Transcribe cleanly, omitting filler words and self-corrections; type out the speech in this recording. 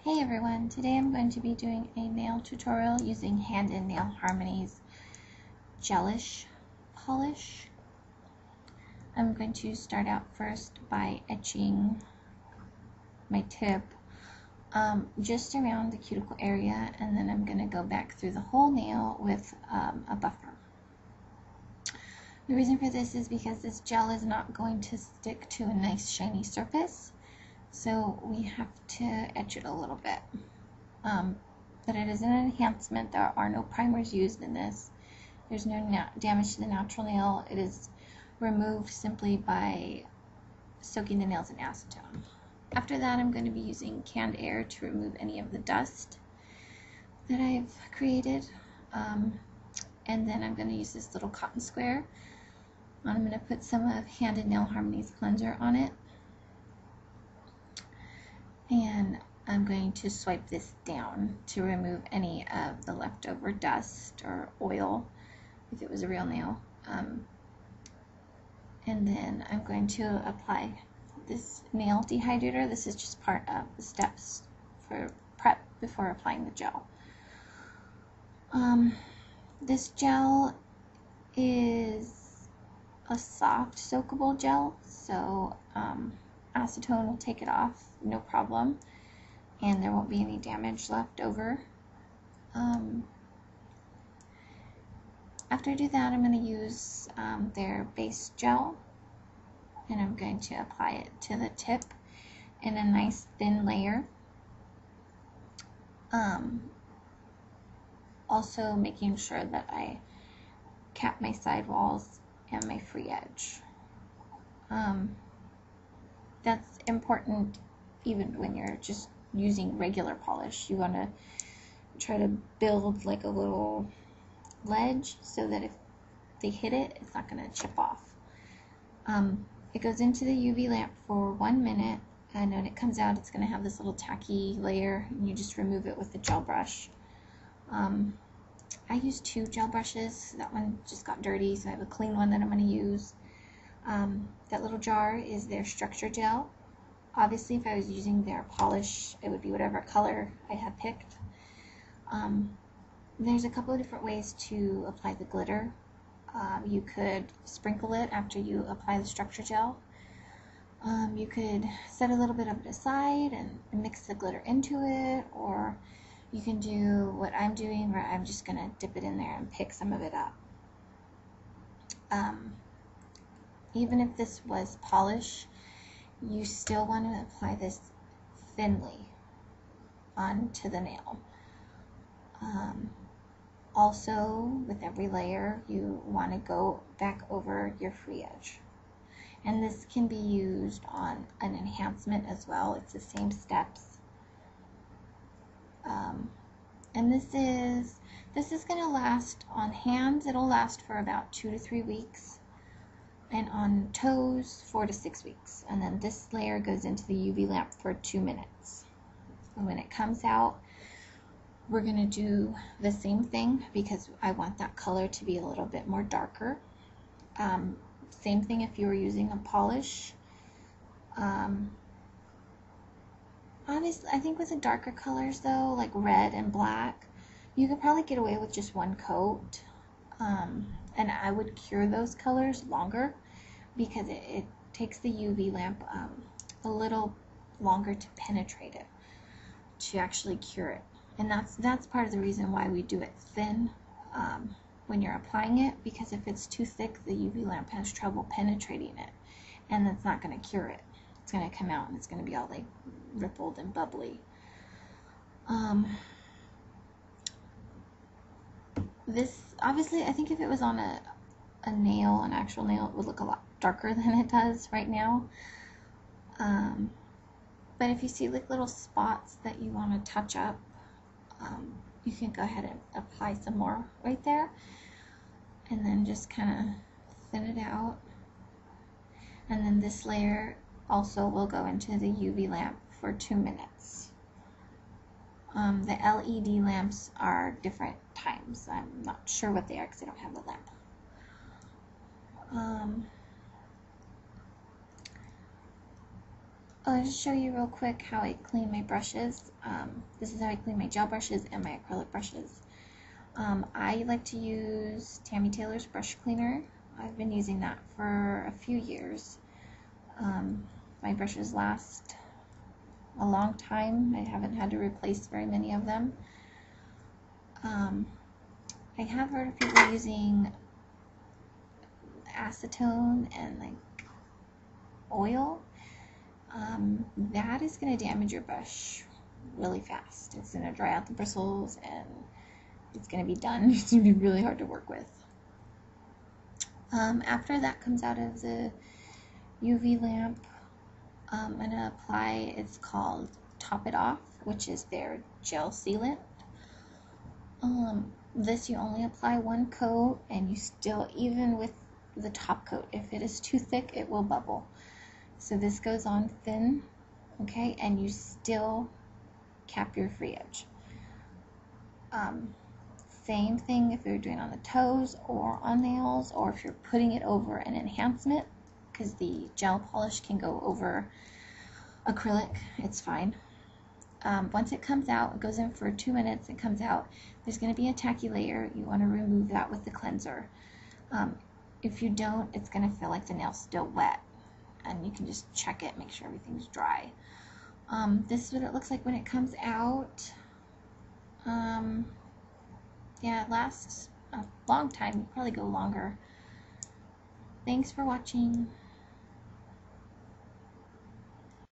Hey everyone, today I'm going to be doing a nail tutorial using Hand and Nail Harmony's Gelish polish. I'm going to start out first by etching my tip just around the cuticle area, and then I'm going to go back through the whole nail with a buffer. The reason for this is because this gel is not going to stick to a nice shiny surface, so we have to etch it a little bit. But it is an enhancement. There are no primers used in this. There's no damage to the natural nail. It is removed simply by soaking the nails in acetone. After that, I'm going to be using canned air to remove any of the dust that I've created. And then I'm going to use this little cotton square. I'm going to put some of Hand and Nail Harmony's cleanser on it. And I'm going to swipe this down to remove any of the leftover dust or oil if it was a real nail. And then I'm going to apply this nail dehydrator. This is just part of the steps for prep before applying the gel. This gel is a soft soakable gel, so acetone will take it off, no problem, and there won't be any damage left over. After I do that, I'm going to use their base gel, and I'm going to apply it to the tip in a nice thin layer. Also making sure that I cap my sidewalls and my free edge. That's important even when you're just using regular polish. You want to try to build like a little ledge so that if they hit it, it's not going to chip off. It goes into the UV lamp for 1 minute, and when it comes out, it's going to have this little tacky layer, and you just remove it with the gel brush. I use 2 gel brushes. That one just got dirty, so I have a clean one that I'm going to use. That little jar is their structure gel. Obviously, if I was using their polish, it would be whatever color I had picked. There's a couple of different ways to apply the glitter. You could sprinkle it after you apply the structure gel. You could set a little bit of it aside and mix the glitter into it, or you can do what I'm doing, where I'm just going to dip it in there and pick some of it up. Even if this was polish, you still want to apply this thinly onto the nail. Also, with every layer, you want to go back over your free edge. And this can be used on an enhancement as well. It's the same steps. And this is going to last on hands. It'll last for about 2 to 3 weeks. And on toes, 4 to 6 weeks. And then this layer goes into the UV lamp for 2 minutes. And when it comes out, we're going to do the same thing because I want that color to be a little bit more darker. Same thing if you were using a polish. Obviously, I think with the darker colors though, like red and black, you could probably get away with just 1 coat. And I would cure those colors longer because it takes the UV lamp a little longer to penetrate it, to actually cure it. And that's part of the reason why we do it thin when you're applying it, because if it's too thick, the UV lamp has trouble penetrating it, and that's not going to cure it. It's going to come out and it's going to be all like rippled and bubbly. This, obviously, I think if it was on a nail, an actual nail, it would look a lot darker than it does right now. But if you see like little spots that you want to touch up, you can go ahead and apply some more right there, and then just kind of thin it out. And then this layer also will go into the UV lamp for 2 minutes. The LED lamps are different times. I'm not sure what they are because I don't have the lamp. I'll just show you real quick how I clean my brushes. This is how I clean my gel brushes and my acrylic brushes. I like to use Tammy Taylor's brush cleaner. I've been using that for a few years. My brushes last a long time. I haven't had to replace very many of them. I have heard of people using acetone and like oil. That is going to damage your brush really fast. It's going to dry out the bristles and it's going to be done. It's going to be really hard to work with. After that comes out of the UV lamp, I'm going to apply, it's called Top It Off, which is their gel sealant. This you only apply one coat, and you still, even with the top coat, if it is too thick, it will bubble. So this goes on thin, okay, and you still cap your free edge. Same thing if you're doing on the toes or on nails, or if you're putting it over an enhancement, because the gel polish can go over acrylic, it's fine. Once it comes out, it goes in for 2 minutes, it comes out, there's going to be a tacky layer. You want to remove that with the cleanser. If you don't, it's going to feel like the nail's still wet, and you can just check it, make sure everything's dry. This is what it looks like when it comes out. Yeah, it lasts a long time, probably go longer. Thanks for watching.